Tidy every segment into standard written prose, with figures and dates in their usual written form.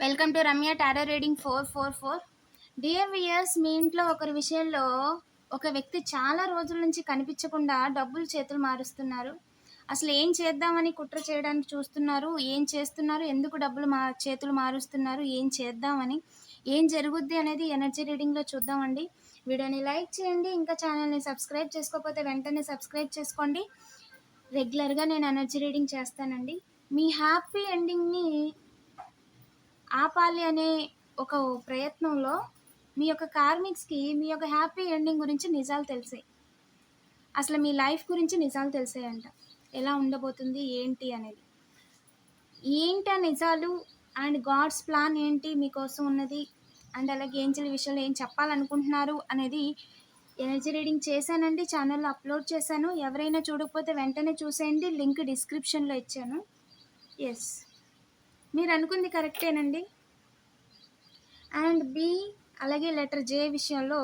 Welcome to Ramya tarot reading 444. Dear viewers, మీ ఇంట్లో ఒకరి విషయంలో ఒక వ్యక్తి చాలా రోజుల నుంచి కనిపించకుండా డబ్బులు చేతులు మారుస్తున్నారు. అసలు ఏం చేద్దామని కుట్ర చేయడానికి చూస్తున్నారు, ఏం చేస్తున్నారు, ఎందుకు డబ్బులు చేతులు మారుస్తున్నారు, ఏం చేద్దామని, ఏం జరుగుద్ది అనేది ఎనర్జీ రీడింగ్లో చూద్దామండి. వీడియోని లైక్ చేయండి, ఇంకా ఛానల్ని సబ్స్క్రైబ్ చేసుకోకపోతే వెంటనే సబ్స్క్రైబ్ చేసుకోండి. రెగ్యులర్గా నేను ఎనర్జీ రీడింగ్ చేస్తానండి. మీ హ్యాపీ ఎండింగ్ని ఆపాలి అనే ఒక ప్రయత్నంలో మీ యొక్క కార్మిక్స్కి మీ యొక్క హ్యాపీ ఎండింగ్ గురించి నిజాలు తెలిసాయి. అసలు మీ లైఫ్ గురించి నిజాలు తెలిసాయంట. ఎలా ఉండబోతుంది ఏంటి అనేది, ఏంటి ఆ నిజాలు అండ్ గాడ్స్ ప్లాన్ ఏంటి మీకోసం ఉన్నది, అండ్ అలాగే ఏంజల్ విషయంలో ఏం చెప్పాలనుకుంటున్నారు అనేది ఎనర్జీ రీడింగ్ చేశానండి. ఛానల్లో అప్లోడ్ చేశాను. ఎవరైనా చూడకపోతే వెంటనే చూసేయండి. లింక్ డిస్క్రిప్షన్లో ఇచ్చాను. ఎస్, మీరు అనుకుంది కరెక్టేనండి. అండ్ బి అలాగే లెటర్ జే విషయంలో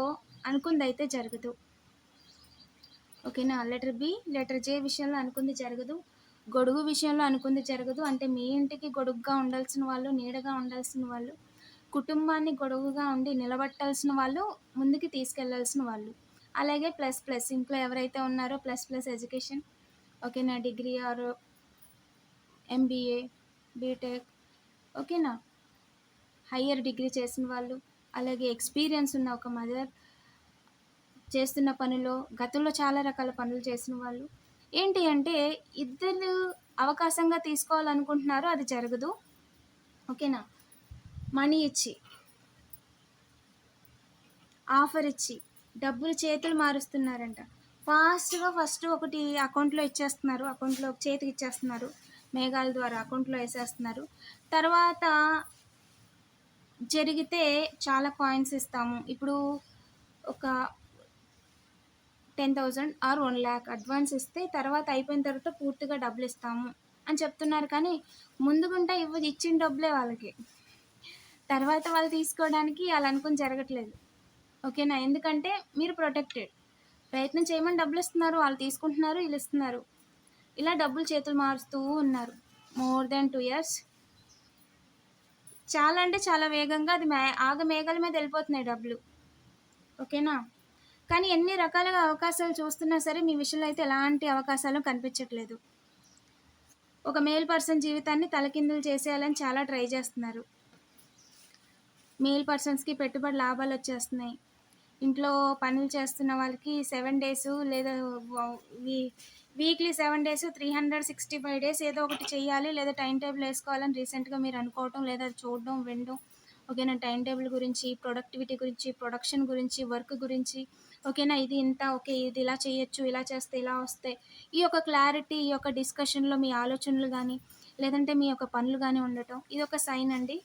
అనుకుంది అయితే జరగదు. ఓకేనా? లెటర్ బి లెటర్ జే విషయంలో అనుకుంది జరగదు. గొడుగు విషయంలో అనుకుంది జరగదు. అంటే మీ ఇంటికి గొడుగుగా ఉండాల్సిన వాళ్ళు, నీడగా ఉండాల్సిన వాళ్ళు, కుటుంబాన్ని గొడుగుగా ఉండి నిలబట్టాల్సిన వాళ్ళు, ముందుకి తీసుకెళ్లాల్సిన వాళ్ళు. అలాగే ప్లస్ ప్లస్ ఇంట్లో ఎవరైతే ఉన్నారో ప్లస్ ప్లస్ ఎడ్యుకేషన్. ఓకేనా? డిగ్రీ ఆర్ ఎంబీఏ, బీటెక్, ఓకేనా, హయ్యర్ డిగ్రీ చేసిన వాళ్ళు, అలాగే ఎక్స్పీరియన్స్ ఉన్న ఒక మదర్, చేస్తున్న పనిలో గతంలో చాలా రకాల పనులు చేసిన వాళ్ళు. ఏంటి అంటే ఇద్దరు అవకాశంగా తీసుకోవాలనుకుంటున్నారు, అది జరగదు. ఓకేనా? మనీ ఇచ్చి, ఆఫర్ ఇచ్చి డబ్బులు చేతులు మారుస్తున్నారంట. ఫాస్ట్గా ఫస్ట్ ఒకటి అకౌంట్లో ఇచ్చేస్తున్నారు, అకౌంట్లో చేతికి ఇచ్చేస్తున్నారు, మేఘాల ద్వారా అకౌంట్లో వేసేస్తున్నారు. తర్వాత జరిగితే చాలా కాయిన్స్ ఇస్తాము, ఇప్పుడు ఒక 10,000 ఆర్ 1,00,000 అడ్వాన్స్ ఇస్తే తర్వాత అయిపోయిన తర్వాత పూర్తిగా డబ్బులు ఇస్తాము అని చెప్తున్నారు. కానీ ముందుగుంటే ఇచ్చిన డబ్బులే వాళ్ళకి, తర్వాత వాళ్ళు తీసుకోవడానికి వాళ్ళు అనుకుని జరగట్లేదు. ఓకేనా? ఎందుకంటే మీరు ప్రొటెక్టెడ్, ప్రయత్నం చేయమని డబ్బులు ఇస్తున్నారు, వాళ్ళు తీసుకుంటున్నారు, వీళ్ళు ఇస్తున్నారు, ఇలా డబ్బులు చేతులు మారుస్తూ ఉన్నారు మోర్ దెన్ 2 years. చాలా అంటే చాలా వేగంగా అది మేఘాల మీద వెళ్ళిపోతున్నాయి డబ్బులు. ఓకేనా? కానీ ఎన్ని రకాలుగా అవకాశాలు చూస్తున్నా సరే మీ విషయంలో అయితే ఎలాంటి అవకాశాలు కనిపించట్లేదు. ఒక మేల్ పర్సన్ జీవితాన్ని తలకిందులు చేసేయాలని చాలా ట్రై చేస్తున్నారు. మేల్ పర్సన్స్కి పెట్టుబడి లాభాలు వచ్చేస్తున్నాయి. ఇంట్లో పనులు చేస్తున్న వాళ్ళకి 7 days లేదా వీక్లీ 7 days 365 days ఏదో ఒకటి చెయ్యాలి, లేదా టైం టేబుల్ వేసుకోవాలని రీసెంట్గా మీరు అనుకోవటం, లేదా చూడడం, వినడం. ఓకేనా? టైం టేబుల్ గురించి, ప్రొడక్టివిటీ గురించి, ప్రొడక్షన్ గురించి, వర్క్ గురించి. ఓకేనా? ఇది ఇంత, ఓకే ఇది ఇలా చేయొచ్చు, ఇలా చేస్తే ఇలా వస్తాయి, ఈ యొక్క క్లారిటీ, ఈ యొక్క డిస్కషన్లో మీ ఆలోచనలు కానీ లేదంటే మీ యొక్క పనులు కానీ ఉండటం, ఇది ఒక సైన్ అండి.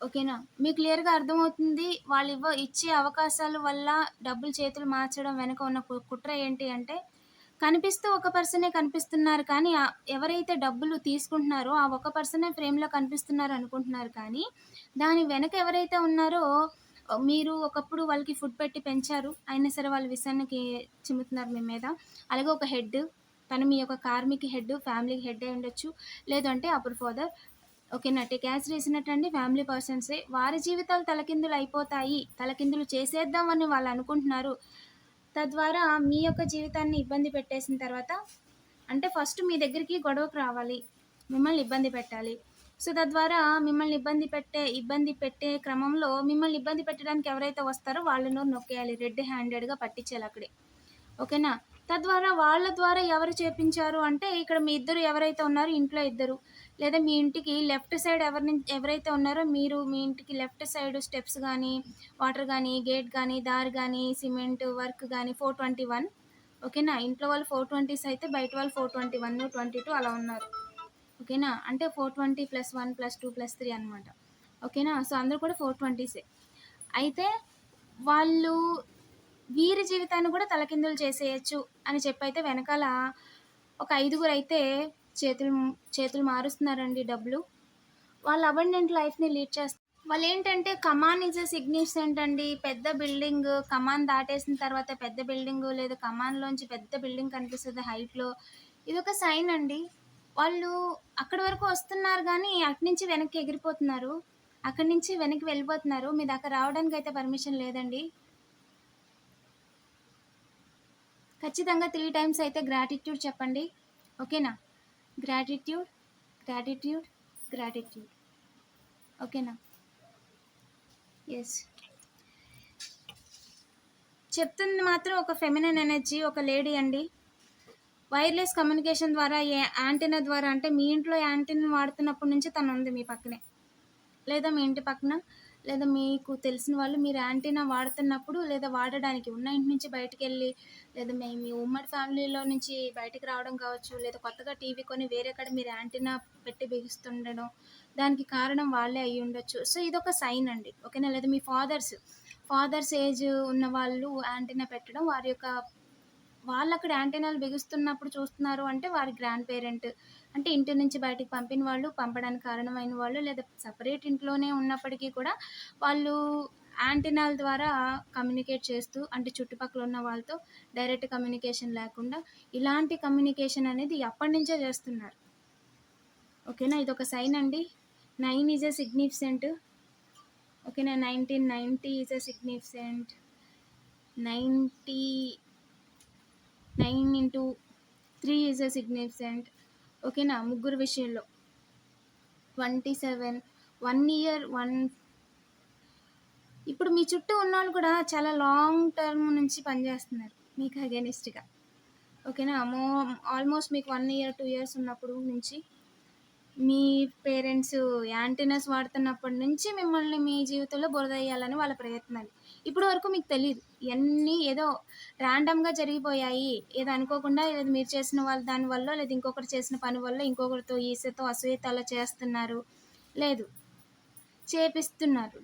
ఓకేనా? మీకు క్లియర్గా అర్థమవుతుంది వాళ్ళు ఇచ్చే అవకాశాల వల్ల డబ్బులు చేతులు మార్చడం వెనక ఉన్న కుట్ర ఏంటి అంటే, కనిపిస్తూ ఒక పర్సనే కనిపిస్తున్నారు, కానీ ఎవరైతే డబ్బులు తీసుకుంటున్నారో ఆ ఒక పర్సనే ఫ్రేమ్లో కనిపిస్తున్నారు అనుకుంటున్నారు. కానీ దాని వెనక ఎవరైతే ఉన్నారో, మీరు ఒకప్పుడు వాళ్ళకి ఫుడ్ పెట్టి పెంచారు, అయినా సరే వాళ్ళ విషయానికి చిమ్ముతున్నారు మీ మీద. అలాగే ఒక హెడ్, తను మీ యొక్క కార్మిక్ హెడ్, ఫ్యామిలీకి హెడ్ అయి ఉండొచ్చు, లేదంటే అప్పుడు ఫాదర్. ఓకేనా? క్యాష్ వేసినట్టండి ఫ్యామిలీ పర్సన్సే. వారి జీవితాలు తలకిందులు అయిపోతాయి, తలకిందులు చేసేద్దామని వాళ్ళు అనుకుంటున్నారు. తద్వారా మీ యొక్క జీవితాన్ని ఇబ్బంది పెట్టేసిన తర్వాత, అంటే ఫస్ట్ మీ దగ్గరికి గొడవకు రావాలి, మిమ్మల్ని ఇబ్బంది పెట్టాలి. సో తద్వారా మిమ్మల్ని ఇబ్బంది పెట్టే క్రమంలో మిమ్మల్ని ఇబ్బంది పెట్టడానికి ఎవరైతే వస్తారో వాళ్ళను నొక్కేయాలి, రెడ్ హ్యాండెడ్గా పట్టించాలి అక్కడే. ఓకేనా? తద్వారా వాళ్ళ ద్వారా ఎవరు చేపించారు అంటే, ఇక్కడ మీ ఇద్దరు ఎవరైతే ఉన్నారో ఇంట్లో ఇద్దరు, లేదా మీ ఇంటికి లెఫ్ట్ సైడ్ ఎవరైతే ఉన్నారో మీరు, మీ ఇంటికి లెఫ్ట్ సైడ్ స్టెప్స్ కానీ, వాటర్ కానీ, గేట్ కానీ, దారి కానీ, సిమెంట్ వర్క్ కానీ 421. ఓకేనా? ఇంట్లో వాళ్ళు 420s అయితే బయట వాళ్ళు 421, 22 అలా ఉన్నారు. ఓకేనా? అంటే 420 + 1 + 2 + 3 అనమాట. ఓకేనా? సో అందరూ కూడా 420సే. అయితే వాళ్ళు వీరి జీవితాన్ని కూడా తలకిందులు చేసేయచ్చు అని చెప్పైతే వెనకాల ఒక 5గురు అయితే చేతులు మారుస్తున్నారండి డబ్బులు. వాళ్ళు అబండెంట్ లైఫ్ని లీడ్ చేస్తారు. వాళ్ళు ఏంటంటే కమాన్ ఈజ్ ఎ సిగ్నిఫికెంట్ అండి. పెద్ద బిల్డింగ్, కమాన్ దాటేసిన తర్వాత పెద్ద బిల్డింగ్, లేదా కమాన్లోంచి పెద్ద బిల్డింగ్ కనిపిస్తుంది హైట్లో, ఇది ఒక సైన్ అండి. వాళ్ళు అక్కడి వరకు వస్తున్నారు గానీ, అటునుంచి వెనక్కి ఎగిరిపోతున్నారు. అక్కడి నుంచి వెనక్కి వెళ్ళిపోతున్నారు. మీ దాకా రావడానికైతే పర్మిషన్ లేదండి. ఖచ్చితంగా 3 టైమ్స్ అయితే గ్రాటిట్యూడ్ చెప్పండి. ఓకేనా? Gratitude, gratitude, gratitude. ఓకేనా? యెస్. చెప్తుంది మాత్రం ఒక ఫెమినిన్ ఎనర్జీ, ఒక లేడీ అండి. వైర్‌లెస్ కమ్యూనికేషన్ ద్వారా యాంటెన్నా ద్వారా అంటే మీ ఇంట్లో యాంటెన్నా వాడుతున్నప్పటి నుంచి తనుంది మీ పక్కనే. లేదా మీ ఇంటి పక్కన, లేదా మీకు తెలిసిన వాళ్ళు మీరు యాంటీనా వాడుతున్నప్పుడు, లేదా వాడడానికి ఉన్న ఇంటి నుంచి బయటికెళ్ళి, లేదా మీ ఉమ్మడి ఫ్యామిలీలో నుంచి బయటికి రావడం కావచ్చు, లేదా కొత్తగా టీవీ కొని వేరే కాడ మీరు యాంటీనా పెట్టి బిగిస్తుండడం, దానికి కారణం వాళ్ళే అయ్యి ఉండొచ్చు. సో ఇదొక సైన్ అండి. ఓకేనా? లేదా మీ ఫాదర్స్ ఏజ్ ఉన్న వాళ్ళు యాంటీనా పెట్టడం, వాళ్ళక్కడ యాంటీనాలు బిగిస్తున్నప్పుడు చూస్తున్నారు అంటే వారి గ్రాండ్ పేరెంట్, అంటే ఇంటి నుంచి బయటికి పంపిన వాళ్ళు, పంపడానికి కారణమైన వాళ్ళు, లేదా సెపరేట్ ఇంట్లోనే ఉన్నప్పటికీ కూడా వాళ్ళు యాంటీనాల ద్వారా కమ్యూనికేట్ చేస్తూ, అంటే చుట్టుపక్కల ఉన్న వాళ్ళతో డైరెక్ట్ కమ్యూనికేషన్ లేకుండా ఇలాంటి కమ్యూనికేషన్ అనేది అప్పటినుంచే చేస్తున్నారు. ఓకేనా? ఇదొక సైన్ అండి. 9 ఈజ్ ఎ సిగ్నిఫికెంట్. ఓకేనా? 1990 is a significant. 90 9 into 3 is a significant. ఓకేనా? ముగ్గురు విషయంలో 27 1 ఇయర్ 1. ఇప్పుడు మీ చుట్టూ ఉన్నోళ్ళు కూడా చాలా లాంగ్ టర్మ్ నుంచి పనిచేస్తున్నారు మీకు అగైనిస్ట్‌గా. ఓకేనా? ఆల్మోస్ట్ మీకు 1 ఇయర్ 2 ఇయర్స్ ఉన్నప్పుడు నుంచి మీ పేరెంట్స్ యాంటీనాస్ వాడుతున్నప్పటి నుంచి మిమ్మల్ని మీ జీవితంలో బురదెయ్యాలని వాళ్ళ ప్రయత్నాలు. ఇప్పటి వరకు మీకు తెలీదు. ఇయన్నీ ఏదో ర్యాండమ్‌గా జరిగిపోయాయి. ఏదో అనుకోకుండా లేదా మీరు చేసిన దాని వల్లో, లేదా ఇంకొకరు చేసిన పని వల్ల ఇంకొకరితో ఈర్ష్యతో, అసూయతో అలా చేస్తున్నారు. లేదు, చేపిస్తున్నారు.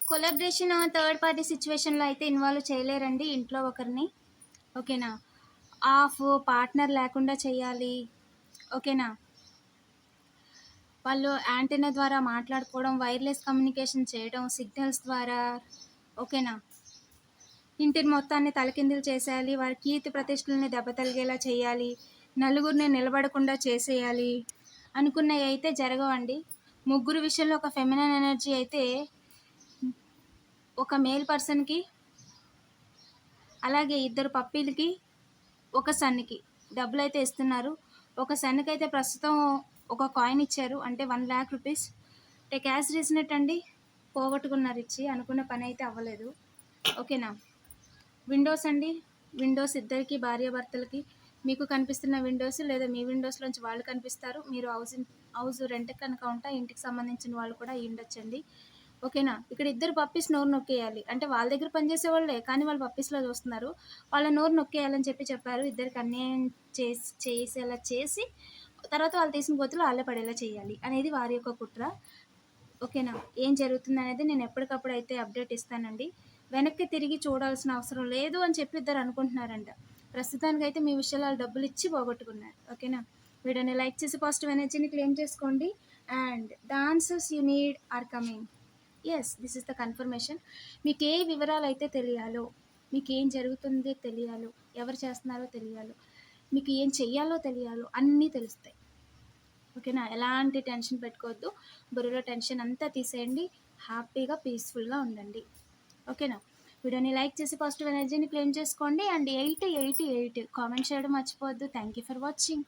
కొలాబరేషన్ థర్డ్ పార్టీ సిచ్యువేషన్‌లో అయితే ఇన్వాల్వ్ చేయలేరండి ఇంట్లో ఒకరిని. ఓకేనా? పార్ట్నర్ లేకుండా చేయాలి. ఓకేనా? వాళ్ళు యాంటెన్నా ద్వారా మాట్లాడుకోవడం, వైర్‌లెస్ కమ్యూనికేషన్ చేయడం, సిగ్నల్స్ ద్వారా. ఓకేనా? ఇంటిని మొత్తాన్ని తలకిందులు చేసేయాలి. వారి కీర్తి ప్రతిష్టలని దెబ్బతలిగేలా చేయాలి. నలుగురిని నిలబడకుండా చేసేయాలి. అనుకున్నవి అయితే జరగవండి. ముగ్గురు విషయంలో ఒక ఫెమినైన్ ఎనర్జీ అయితే ఒక మేల్ పర్సన్‌కి, అలాగే 2 పప్పీలకి, ఒక సన్‌కి డబ్బులైతే ఇస్తున్నారు. ఒక సన్‌కైతే ప్రస్తుతం ఒక కాయిన్ ఇచ్చారు. అంటే 1,00,000 రూపీస్. టేక్ యాజ్ రీజనెట్ అండి. పోగొట్టుకున్నారు ఇచ్చి. అనుకున్న పని అయితే అవ్వలేదు. ఓకేనా? విండోస్ అండి. విండోస్ ఇద్దరికి భార్యాభర్తలకి. మీకు కనిపిస్తున్న విండోస్, లేదా మీ విండోస్‌లోంచి వాళ్ళు కనిపిస్తారు. మీరు హౌస్ రెంట్‌కి కనుక ఉంటే ఇంటికి సంబంధించిన వాళ్ళు కూడా అయ్యి ఉండొచ్చండి. ఓకేనా? ఇక్కడ 2 పప్పీస్ నోరు నొక్కేయాలి. అంటే వాళ్ళ దగ్గర పనిచేసే వాళ్ళే, కానీ వాళ్ళు పప్పీస్‌లా చూస్తున్నారు. వాళ్ళ నోరు నొక్కేయాలని చెప్పారు. ఇద్దరికి అన్యాయం చేసేలా చేసి, తర్వాత వాళ్ళు తీసిన గోతిలో వాళ్ళే పడేలా చేయాలి అనేది వారి యొక్క కుట్ర. ఓకేనా? ఏం జరుగుతుందనేది నేను ఎప్పటికప్పుడు అయితే అప్డేట్ ఇస్తానండి. వెనక్కి తిరిగి చూడాల్సిన అవసరం లేదు అని చెప్పి ఇద్దరు అనుకుంటున్నారంట. ప్రస్తుతానికైతే మీ విషయాలు వాళ్ళు డబ్బులు ఇచ్చి పోగొట్టుకున్నారు. ఓకేనా? వీడియోని లైక్ చేసి పాజిటివ్ ఎనర్జీని క్లెయిమ్ చేసుకోండి. And the answers you need are coming. Yes, this is the confirmation. మీకు ఏ వివరాలు అయితే తెలియాలో, మీకు ఏం జరుగుతుందో తెలియాలో, ఎవరు చేస్తున్నారో తెలియాలో, మీకు ఏం చెయ్యాలో తెలియాలో అన్నీ తెలుస్తాయి. ఓకేనా? ఎలాంటి టెన్షన్ పెట్టుకోవద్దు. బుర్రలో టెన్షన్ అంతా తీసేయండి. హ్యాపీగా పీస్ఫుల్గా ఉండండి. ఓకేనా? వీడియోని లైక్ చేసి పాజిటివ్ ఎనర్జీని క్లెయిమ్ చేసుకోండి. అండ్ 888 కామెంట్ చేయడం మర్చిపోవద్దు. Thank you for watching.